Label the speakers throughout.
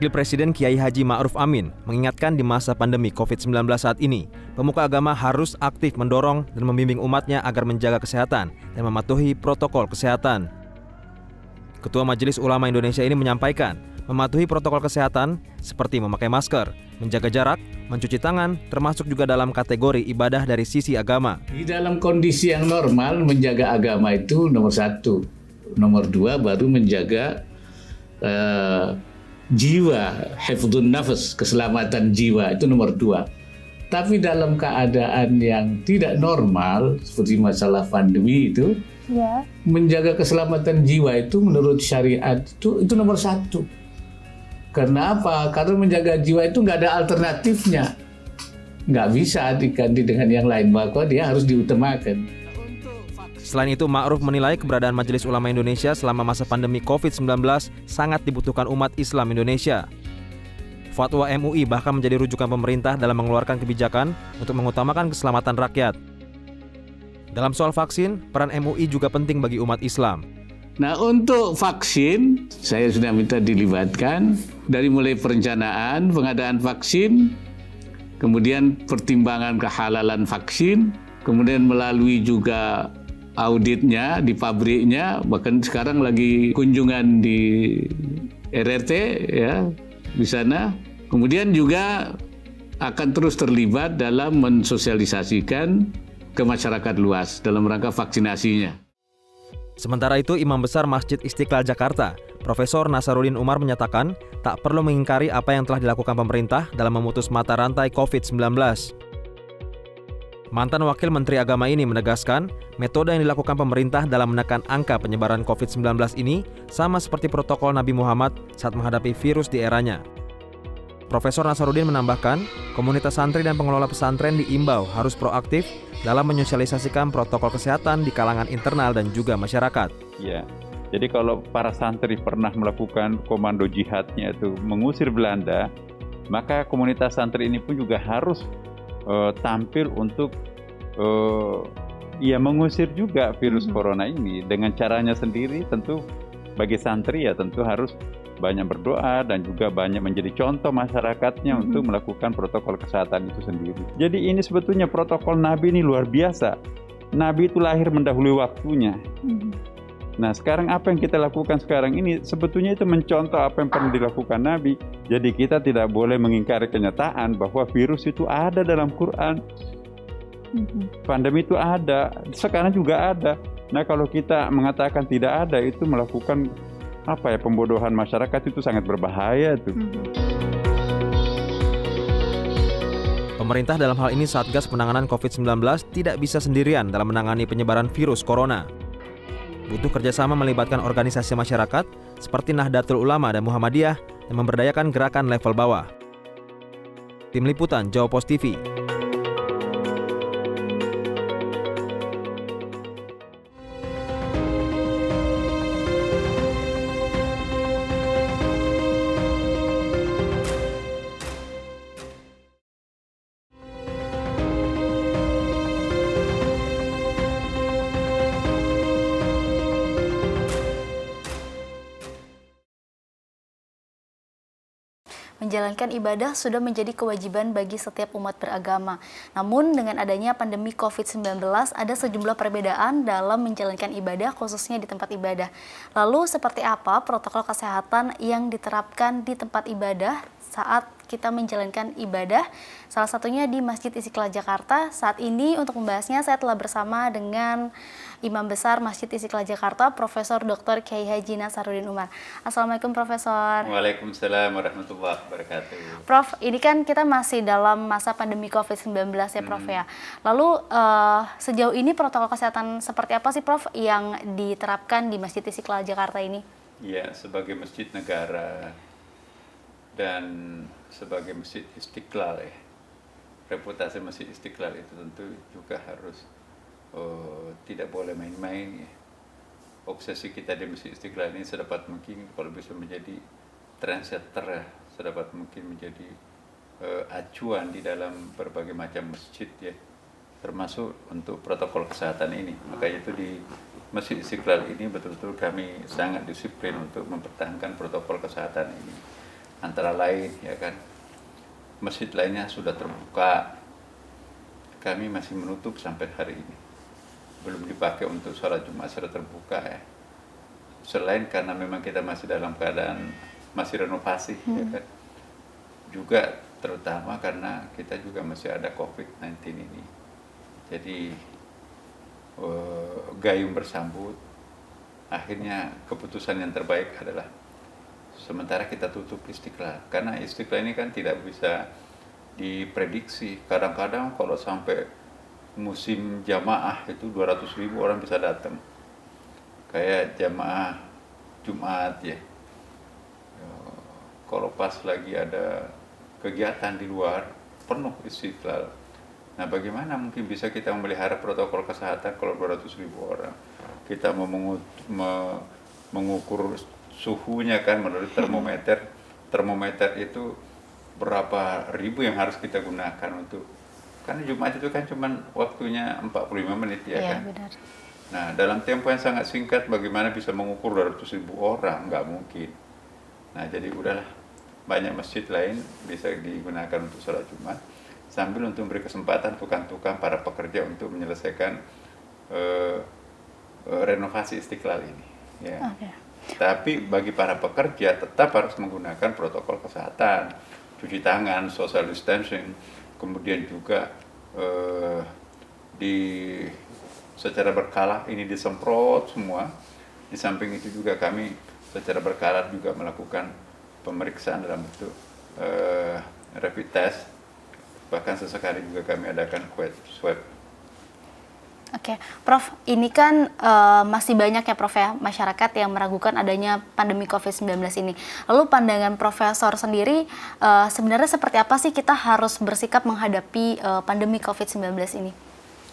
Speaker 1: Wakil Presiden Kiai Haji Ma'ruf Amin mengingatkan di masa pandemi COVID-19 saat ini, pemuka agama harus aktif mendorong dan membimbing umatnya agar menjaga kesehatan dan mematuhi protokol kesehatan. Ketua Majelis Ulama Indonesia ini menyampaikan, mematuhi protokol kesehatan seperti memakai masker, menjaga jarak, mencuci tangan, termasuk juga dalam kategori ibadah dari sisi agama.
Speaker 2: Di dalam kondisi yang normal, menjaga agama itu nomor satu. Nomor dua, baru menjaga jiwa, hifdzun nafas, keselamatan jiwa, itu nomor dua. Tapi dalam keadaan yang tidak normal, seperti masalah pandemi itu, menjaga keselamatan jiwa itu menurut syariat itu nomor satu. Karena apa? Karena menjaga jiwa itu nggak ada alternatifnya. Nggak bisa diganti dengan yang lain, maka dia harus diutamakan.
Speaker 1: Selain itu, Ma'ruf menilai keberadaan Majelis Ulama Indonesia selama masa pandemi COVID-19 sangat dibutuhkan umat Islam Indonesia. Fatwa MUI bahkan menjadi rujukan pemerintah dalam mengeluarkan kebijakan untuk mengutamakan keselamatan rakyat. Dalam soal vaksin, peran MUI juga penting bagi umat Islam.
Speaker 2: Nah, untuk vaksin, saya sudah minta dilibatkan dari mulai perencanaan, pengadaan vaksin, kemudian pertimbangan kehalalan vaksin, kemudian melalui juga auditnya di pabriknya, bahkan sekarang lagi kunjungan di RRT ya di sana. Kemudian juga akan terus terlibat dalam mensosialisasikan ke masyarakat luas dalam rangka vaksinasinya.
Speaker 1: Sementara itu, Imam Besar Masjid Istiqlal Jakarta, Profesor Nasaruddin Umar menyatakan tak perlu mengingkari apa yang telah dilakukan pemerintah dalam memutus mata rantai COVID-19. Mantan Wakil Menteri Agama ini menegaskan, metode yang dilakukan pemerintah dalam menekan angka penyebaran COVID-19 ini sama seperti protokol Nabi Muhammad saat menghadapi virus di eranya. Profesor Nasaruddin menambahkan, komunitas santri dan pengelola pesantren diimbau harus proaktif dalam menyosialisasikan protokol kesehatan di kalangan internal dan juga masyarakat.
Speaker 3: Ya, jadi kalau para santri pernah melakukan komando jihadnya itu mengusir Belanda, maka komunitas santri ini pun juga harus tampil untuk mengusir juga virus corona ini dengan caranya sendiri. Tentu bagi santri ya tentu harus banyak berdoa dan juga banyak menjadi contoh masyarakatnya untuk melakukan protokol kesehatan itu sendiri. Jadi ini sebetulnya protokol Nabi ini luar biasa. Nabi itu lahir mendahului waktunya. Nah, sekarang apa yang kita lakukan sekarang ini sebetulnya itu mencontoh apa yang pernah dilakukan Nabi. Jadi kita tidak boleh mengingkari kenyataan bahwa virus itu ada dalam Quran. Pandemi itu ada, sekarang juga ada. Nah, kalau kita mengatakan tidak ada, itu melakukan pembodohan masyarakat, itu sangat berbahaya tuh.
Speaker 1: Pemerintah dalam hal ini Satgas Penanganan COVID-19 tidak bisa sendirian dalam menangani penyebaran virus corona. Butuh kerjasama melibatkan organisasi masyarakat seperti Nahdlatul Ulama dan Muhammadiyah yang memberdayakan gerakan level bawah. Tim Liputan, Jawa Post TV.
Speaker 4: Menjalankan ibadah sudah menjadi kewajiban bagi setiap umat beragama. Namun dengan adanya pandemi COVID-19 ada sejumlah perbedaan dalam menjalankan ibadah khususnya di tempat ibadah. Lalu seperti apa protokol kesehatan yang diterapkan di tempat ibadah saat kita menjalankan ibadah? Salah satunya di Masjid Istiqlal Jakarta. Saat ini untuk membahasnya saya telah bersama dengan Imam Besar Masjid Istiqlal Jakarta, Profesor Dr. Kiai Haji Nasaruddin Umar. Assalamualaikum Profesor.
Speaker 3: Waalaikumsalam warahmatullahi wabarakatuh.
Speaker 4: Prof, ini kan kita masih dalam masa pandemi COVID-19 ya Prof ya. Lalu sejauh ini protokol kesehatan seperti apa sih Prof yang diterapkan di Masjid Istiqlal Jakarta ini?
Speaker 3: Ya, sebagai masjid negara dan sebagai Masjid Istiqlal ya. Reputasi Masjid Istiqlal itu tentu juga harus tidak boleh main-main ya. Obsesi kita di Masjid Istiqlal ini sedapat mungkin kalau bisa menjadi trendsetter, sedapat mungkin menjadi acuan di dalam berbagai macam masjid ya, termasuk untuk protokol kesehatan ini. Makanya itu di Masjid Istiqlal ini betul-betul kami sangat disiplin untuk mempertahankan protokol kesehatan ini. Antara lain ya kan, masjid lainnya sudah terbuka, kami masih menutup sampai hari ini, belum dipakai untuk sholat Jumat secara terbuka ya. Selain karena memang kita masih dalam keadaan masih renovasi ya kan, juga terutama karena kita juga masih ada COVID-19 ini. Jadi gayung bersambut, akhirnya keputusan yang terbaik adalah sementara kita tutup Istiqlal, karena Istiqlal ini kan tidak bisa diprediksi. Kadang-kadang kalau sampai musim jamaah itu 200.000 orang bisa datang, kayak jamaah Jumat ya. Kalau pas lagi ada kegiatan di luar, penuh Istiqlal. Nah, bagaimana mungkin bisa kita memelihara protokol kesehatan kalau 200.000 orang? Kita mau mengukur suhunya kan menurut termometer. Termometer itu berapa ribu yang harus kita gunakan untuk, karena Jumat itu kan cuma waktunya 45 menit ya kan.
Speaker 4: Benar.
Speaker 3: Nah, dalam tempo yang sangat singkat bagaimana bisa mengukur 200.000 orang? Nggak mungkin. Nah, jadi udahlah, banyak masjid lain bisa digunakan untuk sholat Jumat, sambil untuk memberi kesempatan tukang-tukang para pekerja untuk menyelesaikan renovasi Istiqlal ini ya.
Speaker 4: Okay.
Speaker 3: Tapi bagi para pekerja tetap harus menggunakan protokol kesehatan, cuci tangan, social distancing, kemudian juga secara berkala ini disemprot semua. Di samping itu juga kami secara berkala juga melakukan pemeriksaan dalam bentuk rapid test, bahkan sesekali juga kami adakan swab.
Speaker 4: Oke, Prof, ini kan masih banyak ya Prof ya, masyarakat yang meragukan adanya pandemi COVID-19 ini. Lalu pandangan Profesor sendiri, sebenarnya seperti apa sih kita harus bersikap menghadapi pandemi COVID-19 ini?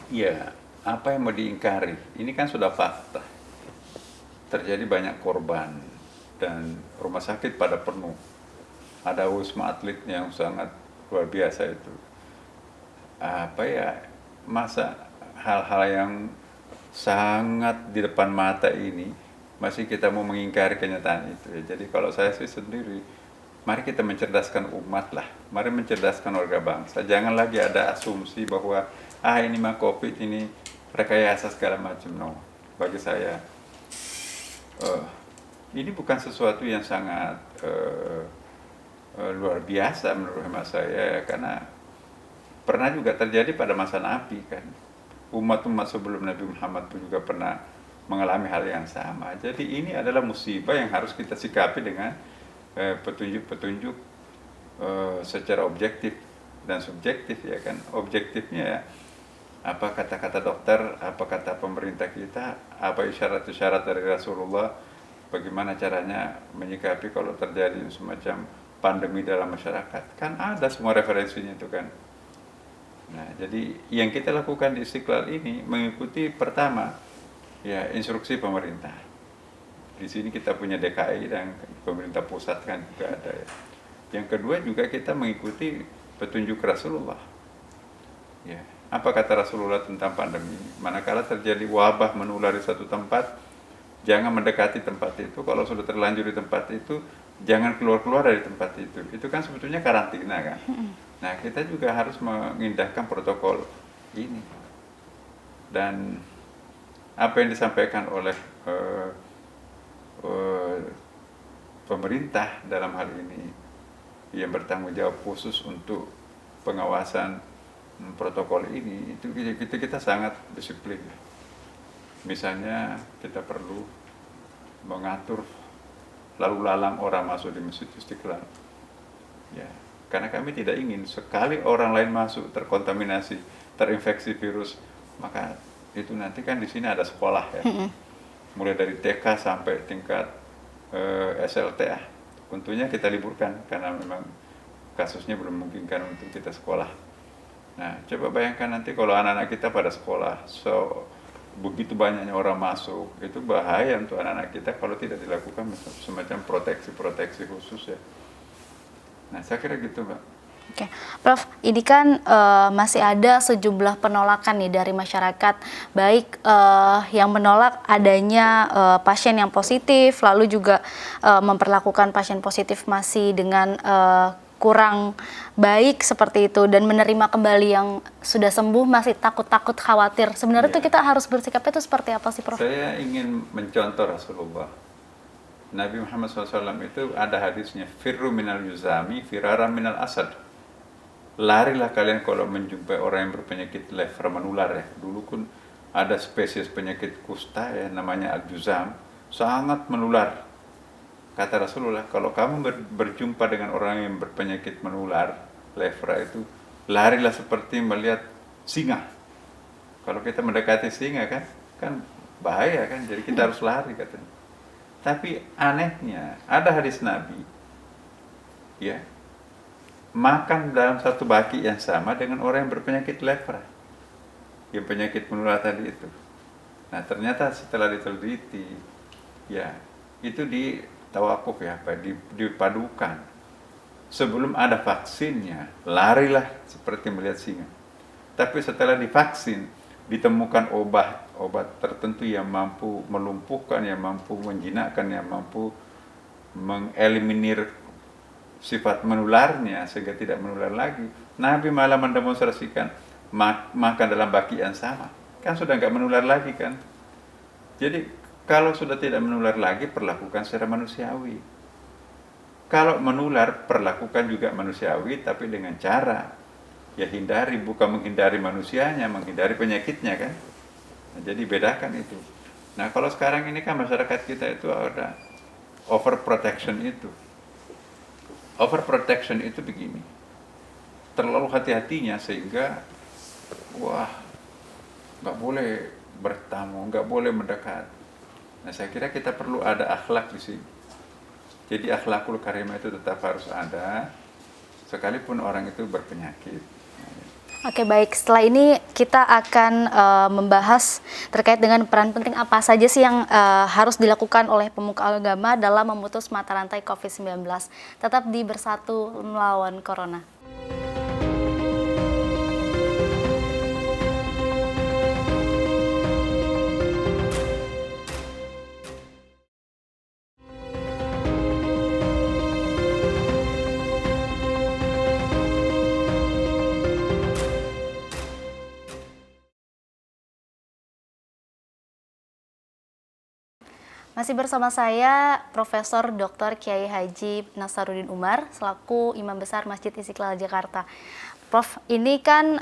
Speaker 3: Iya, apa yang mau diingkari? Ini kan sudah fakta. Terjadi banyak korban dan rumah sakit pada penuh. Ada Wisma Atlet yang sangat luar biasa itu. Apa ya, masa hal-hal yang sangat di depan mata ini masih kita mau mengingkari kenyataan itu ya. Jadi kalau saya sih sendiri, mari kita mencerdaskan umat lah, mari mencerdaskan warga bangsa. Jangan lagi ada asumsi bahwa ini mah COVID, ini rekayasa segala macam. No, bagi saya ini bukan sesuatu yang sangat luar biasa menurut hemat saya, karena pernah juga terjadi pada masa Nabi kan. Umat-umat sebelum Nabi Muhammad pun juga pernah mengalami hal yang sama. Jadi ini adalah musibah yang harus kita sikapi dengan petunjuk-petunjuk secara objektif dan subjektif ya kan. Objektifnya ya, apa kata-kata dokter, apa kata pemerintah kita, apa isyarat-isyarat dari Rasulullah, bagaimana caranya menyikapi kalau terjadi semacam pandemi dalam masyarakat. Kan ada semua referensinya itu kan. Nah, jadi yang kita lakukan di Istiqlal ini mengikuti pertama ya instruksi pemerintah. Di sini kita punya DKI dan pemerintah pusat kan juga ada ya. Yang kedua juga kita mengikuti petunjuk Rasulullah. Ya, apa kata Rasulullah tentang pandemi? Manakala terjadi wabah menular di satu tempat, jangan mendekati tempat itu. Kalau sudah terlanjur di tempat itu, jangan keluar-keluar dari tempat itu. Itu kan sebetulnya karantina kan. Nah, kita juga harus mengindahkan protokol ini. Dan apa yang disampaikan oleh pemerintah dalam hal ini, yang bertanggung jawab khusus untuk pengawasan protokol ini, itu kita sangat disiplin. Misalnya kita perlu mengatur lalu lalang orang masuk di Masjid Istiqlal. Ya. Karena kami tidak ingin sekali orang lain masuk terkontaminasi, terinfeksi virus, maka itu nanti kan di sini ada sekolah ya, mulai dari TK sampai tingkat SLTA. Tentunya kita liburkan karena memang kasusnya belum memungkinkan untuk kita sekolah. Nah, coba bayangkan nanti kalau anak-anak kita pada sekolah, begitu banyaknya orang masuk, itu bahaya untuk anak-anak kita kalau tidak dilakukan semacam proteksi khusus ya. Nah, saya kira gitu, Mbak.
Speaker 4: Oke, Prof, ini kan masih ada sejumlah penolakan nih dari masyarakat, baik yang menolak adanya pasien yang positif, lalu juga memperlakukan pasien positif masih dengan kurang baik seperti itu, dan menerima kembali yang sudah sembuh masih takut-takut, khawatir. Sebenarnya itu kita harus bersikapnya itu seperti apa sih, Prof?
Speaker 3: Saya ingin mencontoh Rasulullah. Nabi Muhammad SAW itu ada hadisnya, firru minal yuzami, firara minal asad. Larilah kalian kalau menjumpai orang yang berpenyakit lever menular ya. Dulu pun ada spesies penyakit kusta ya, namanya al-juzam, sangat menular. Kata Rasulullah, kalau kamu berjumpa dengan orang yang berpenyakit menular, lepra itu, larilah seperti melihat singa. Kalau kita mendekati singa kan bahaya kan, jadi kita harus lari katanya. Tapi anehnya, ada hadis Nabi, ya, makan dalam satu baki yang sama dengan orang yang berpenyakit lepra, yang penyakit menular tadi itu. Nah ternyata setelah diteliti, ya itu ditawakuf ya, dipadukan. Sebelum ada vaksinnya, larilah seperti melihat singa. Tapi setelah divaksin, ditemukan obat tertentu yang mampu melumpuhkan, yang mampu menjinakkan, yang mampu mengeliminir sifat menularnya sehingga tidak menular lagi. Nabi malah mendemonstrasikan makan dalam baki yang sama, kan sudah nggak menular lagi kan. Jadi kalau sudah tidak menular lagi, perlakukan secara manusiawi. Kalau menular, perlakukan juga manusiawi, tapi dengan cara ya hindari, bukan menghindari manusianya, menghindari penyakitnya kan. Nah, jadi bedakan itu. Nah kalau sekarang ini kan masyarakat kita itu ada overprotection itu. Overprotection itu begini, terlalu hati-hatinya sehingga wah nggak boleh bertamu, nggak boleh mendekat. Nah saya kira kita perlu ada akhlak di sini. Jadi akhlakul karimah itu tetap harus ada, sekalipun orang itu berpenyakit.
Speaker 4: Oke, baik. Setelah ini kita akan membahas terkait dengan peran penting apa saja sih yang harus dilakukan oleh pemuka agama dalam memutus mata rantai COVID-19. Tetap di Bersatu Melawan Corona. Masih bersama saya Profesor Dr. Kiai Haji Nasaruddin Umar selaku Imam Besar Masjid Istiqlal Jakarta. Prof, ini kan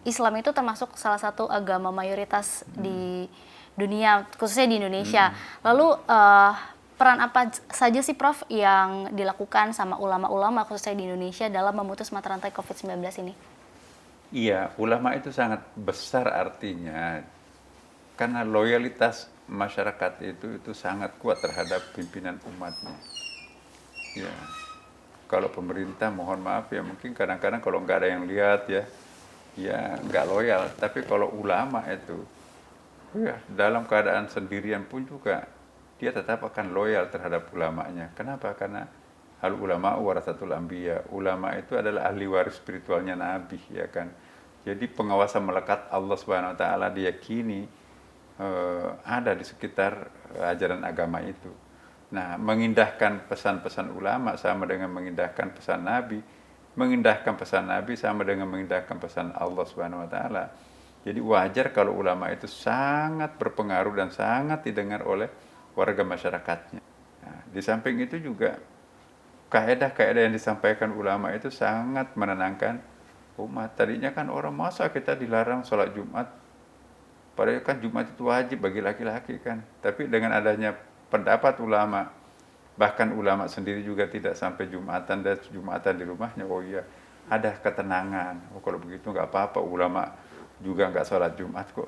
Speaker 4: Islam itu termasuk salah satu agama mayoritas di dunia, khususnya di Indonesia. Lalu peran apa saja sih Prof yang dilakukan sama ulama-ulama khususnya di Indonesia dalam memutus mata rantai COVID-19 ini?
Speaker 3: Iya, ulama itu sangat besar artinya, karena loyalitas masyarakat itu sangat kuat terhadap pimpinan umatnya. Ya, kalau pemerintah mohon maaf ya, mungkin kadang-kadang kalau nggak ada yang lihat ya nggak loyal. Tapi kalau ulama itu, ya dalam keadaan sendirian pun juga dia tetap akan loyal terhadap ulamanya. Kenapa? Karena al ulama warasatul anbiya. Ulama itu adalah ahli waris spiritualnya Nabi, ya kan. Jadi pengawasan melekat Allah Subhanahu wa taala diyakini ada di sekitar ajaran agama itu. Nah, mengindahkan pesan-pesan ulama sama dengan mengindahkan pesan Nabi, mengindahkan pesan Nabi sama dengan mengindahkan pesan Allah Subhanahu wa taala. Jadi wajar kalau ulama itu sangat berpengaruh dan sangat didengar oleh warga masyarakatnya. Nah, di samping itu juga kaedah-kaedah yang disampaikan ulama itu sangat menenangkan umat. Tadinya kan orang, masa kita dilarang sholat Jumat, padahal kan Jumat itu wajib bagi laki-laki kan. Tapi dengan adanya pendapat ulama, bahkan ulama sendiri juga tidak sampai Jumatan dan Jumatan di rumahnya, oh iya ada ketenangan. Oh kalau begitu nggak apa-apa, ulama juga nggak sholat Jumat kok.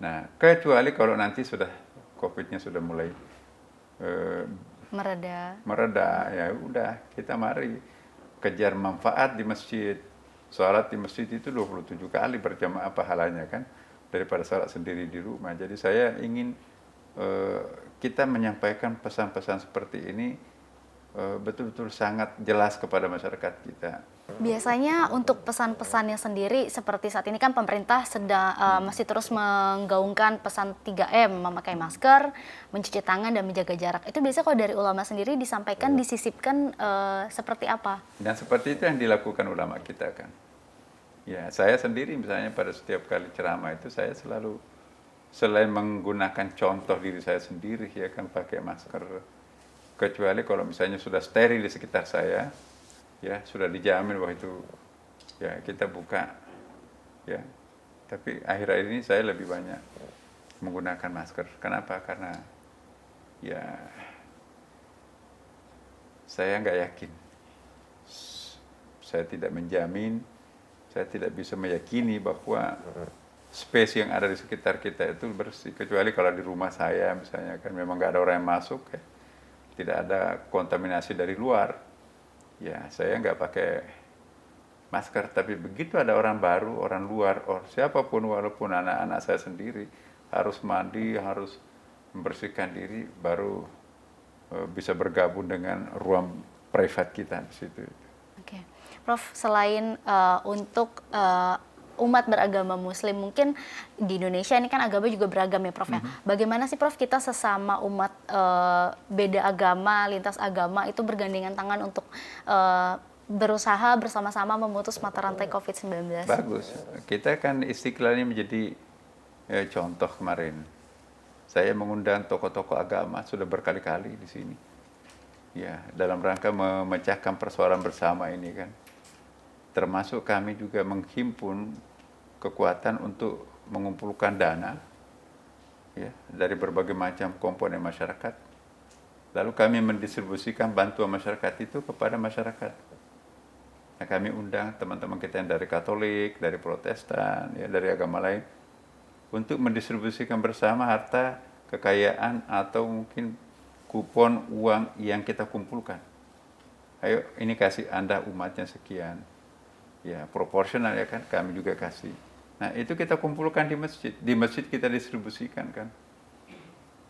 Speaker 3: Nah kecuali kalau nanti sudah COVID-nya sudah mulai mereda, ya udah kita mari kejar manfaat di masjid. Sholat di masjid itu 27 kali berjamaah pahalanya kan, daripada sholat sendiri di rumah. Jadi saya ingin kita menyampaikan pesan-pesan seperti ini betul-betul sangat jelas kepada masyarakat kita.
Speaker 4: Biasanya untuk pesan-pesannya sendiri seperti saat ini kan pemerintah sedang masih terus menggaungkan pesan 3M, memakai masker, mencuci tangan dan menjaga jarak. Itu biasanya kalau dari ulama sendiri disampaikan, disisipkan seperti apa?
Speaker 3: Dan seperti itu yang dilakukan ulama kita kan. Ya, saya sendiri misalnya pada setiap kali ceramah itu saya selalu selain menggunakan contoh diri saya sendiri ya kan pakai masker, kecuali kalau misalnya sudah steril di sekitar saya, ya sudah dijamin bahwa itu ya kita buka ya. Tapi akhir-akhir ini saya lebih banyak menggunakan masker. Kenapa? Karena ya saya nggak yakin, saya tidak menjamin, saya tidak bisa meyakini bahwa space yang ada di sekitar kita itu bersih, kecuali kalau di rumah saya misalnya kan memang nggak ada orang yang masuk ya, tidak ada kontaminasi dari luar ya, saya nggak pakai masker. Tapi begitu ada orang baru, orang luar, siapapun, walaupun anak-anak saya sendiri harus mandi, harus membersihkan diri, baru bisa bergabung dengan ruang privat kita di situ.
Speaker 4: Oke, Prof, selain untuk umat beragama Muslim, mungkin di Indonesia ini kan agama juga beragam ya Prof ya. Bagaimana sih Prof kita sesama umat beda agama, lintas agama itu bergandengan tangan untuk berusaha bersama-sama memutus mata rantai COVID-19?
Speaker 3: Bagus, kita kan Istiqlal ini menjadi contoh kemarin. Saya mengundang tokoh-tokoh agama sudah berkali-kali di sini. Ya, dalam rangka memecahkan persoalan bersama ini kan. Termasuk kami juga menghimpun kekuatan untuk mengumpulkan dana ya, dari berbagai macam komponen masyarakat. Lalu kami mendistribusikan bantuan masyarakat itu kepada masyarakat. Nah, kami undang teman-teman kita yang dari Katolik, dari Protestan, ya, dari agama lain, untuk mendistribusikan bersama harta kekayaan atau mungkin kupon uang yang kita kumpulkan. Ayo, ini kasih Anda umatnya sekian. Ya, proporsional ya kan, kami juga kasih. Nah, itu kita kumpulkan di masjid. Di masjid kita distribusikan kan.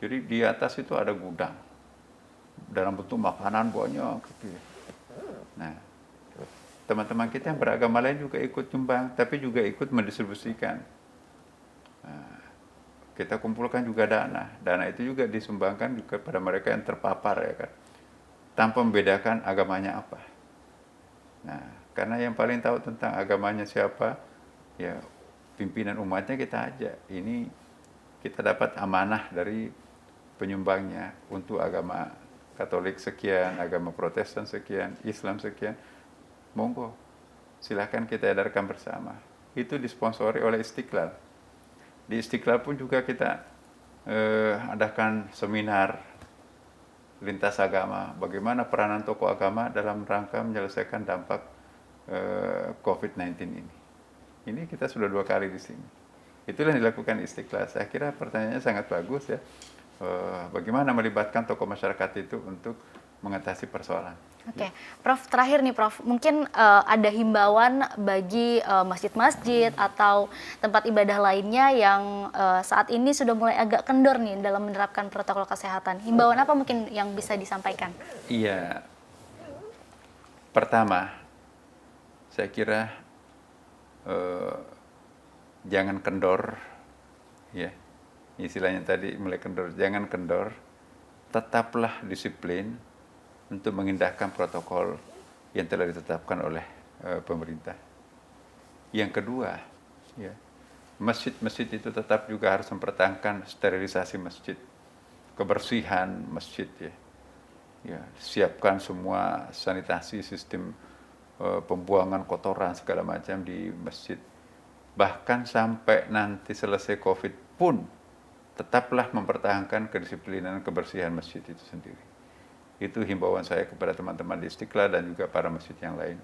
Speaker 3: Jadi di atas itu ada gudang. Dalam bentuk makanan banyak gitu ya. Nah, teman-teman kita yang beragama lain juga ikut nyumbang, tapi juga ikut mendistribusikan. Nah, kita kumpulkan juga dana. Dana itu juga disumbangkan juga pada mereka yang terpapar ya kan. Tanpa membedakan agamanya apa. Nah, karena yang paling tahu tentang agamanya siapa, ya pimpinan umatnya kita ajak. Ini kita dapat amanah dari penyumbangnya untuk agama Katolik sekian, agama Protestan sekian, Islam sekian. Monggo, silahkan kita edarkan bersama. Itu disponsori oleh Istiqlal. Di Istiqlal pun juga kita adakan seminar lintas agama, bagaimana peranan tokoh agama dalam rangka menyelesaikan dampak COVID-19 ini. Ini kita sudah 2 kali di sini. Itulah yang dilakukan Istiqlal. Saya kira pertanyaannya sangat bagus ya. Bagaimana melibatkan tokoh masyarakat itu untuk mengatasi persoalan.
Speaker 4: Oke, Prof, terakhir nih Prof, mungkin ada himbauan bagi masjid-masjid atau tempat ibadah lainnya yang saat ini sudah mulai agak kendor nih dalam menerapkan protokol kesehatan. Himbauan apa mungkin yang bisa disampaikan?
Speaker 3: Iya, pertama, saya kira jangan kendor, ya, istilahnya tadi mulai kendor, jangan kendor, tetaplah disiplin untuk mengindahkan protokol yang telah ditetapkan oleh pemerintah. Yang kedua, ya, masjid-masjid itu tetap juga harus mempertahankan sterilisasi masjid, kebersihan masjid, ya. Ya, siapkan semua sanitasi, sistem pembuangan kotoran segala macam di masjid. Bahkan sampai nanti selesai COVID pun tetaplah mempertahankan kedisiplinan kebersihan masjid itu sendiri. Itu himbauan saya kepada teman-teman di Istiqlal dan juga para masjid yang lain.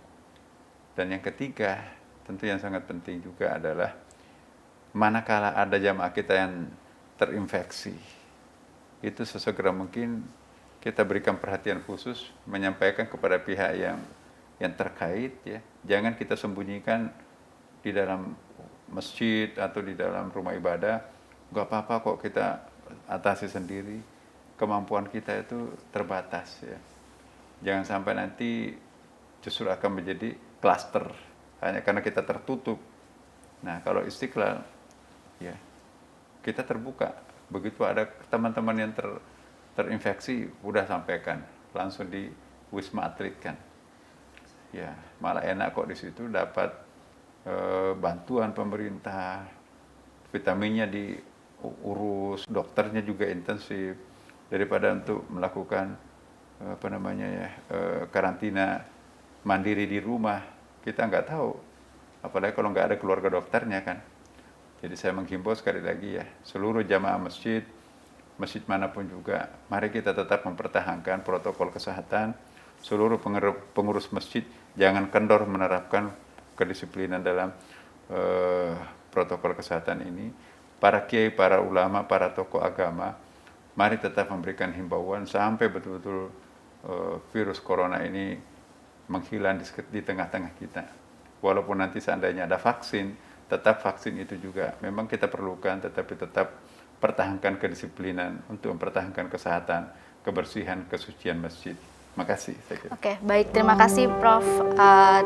Speaker 3: Dan yang ketiga, tentu yang sangat penting juga adalah manakala ada jamaah kita yang terinfeksi, itu sesegera mungkin kita berikan perhatian khusus, menyampaikan kepada pihak yang terkait, ya. Jangan kita sembunyikan di dalam masjid atau di dalam rumah ibadah. Gak apa-apa kok kita atasi sendiri. Kemampuan kita itu terbatas, ya. Jangan sampai nanti justru akan menjadi klaster hanya karena kita tertutup. Nah, kalau Istiqlal, ya kita terbuka. Begitu ada teman-teman yang terinfeksi, udah sampaikan langsung di Wisma Atlet kan. Ya, malah enak kok di situ dapat bantuan pemerintah, vitaminnya diurus, dokternya juga intensif daripada untuk melakukan karantina mandiri di rumah. Kita nggak tahu, apalagi kalau nggak ada keluarga dokternya kan. Jadi saya menghimbau sekali lagi ya, seluruh jamaah masjid manapun juga, mari kita tetap mempertahankan protokol kesehatan. Seluruh pengurus masjid jangan kendor menerapkan kedisiplinan dalam protokol kesehatan ini. Para kiai, para ulama, para tokoh agama, mari tetap memberikan himbauan sampai betul-betul virus corona ini menghilang di tengah-tengah kita. Walaupun nanti seandainya ada vaksin, tetap vaksin itu juga memang kita perlukan, tetapi tetap pertahankan kedisiplinan untuk mempertahankan kesehatan, kebersihan, kesucian masjid. Makasih.
Speaker 4: Oke, baik. Terima kasih Prof.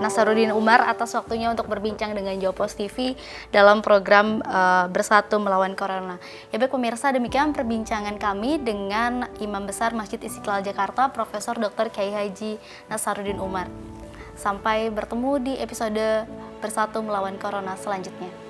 Speaker 4: Nasaruddin Umar atas waktunya untuk berbincang dengan Jawpos TV dalam program Bersatu Melawan Corona. Ya baik pemirsa, demikian perbincangan kami dengan Imam Besar Masjid Istiqlal Jakarta, Profesor Dr. Kiai Haji Nasaruddin Umar. Sampai bertemu di episode Bersatu Melawan Corona selanjutnya.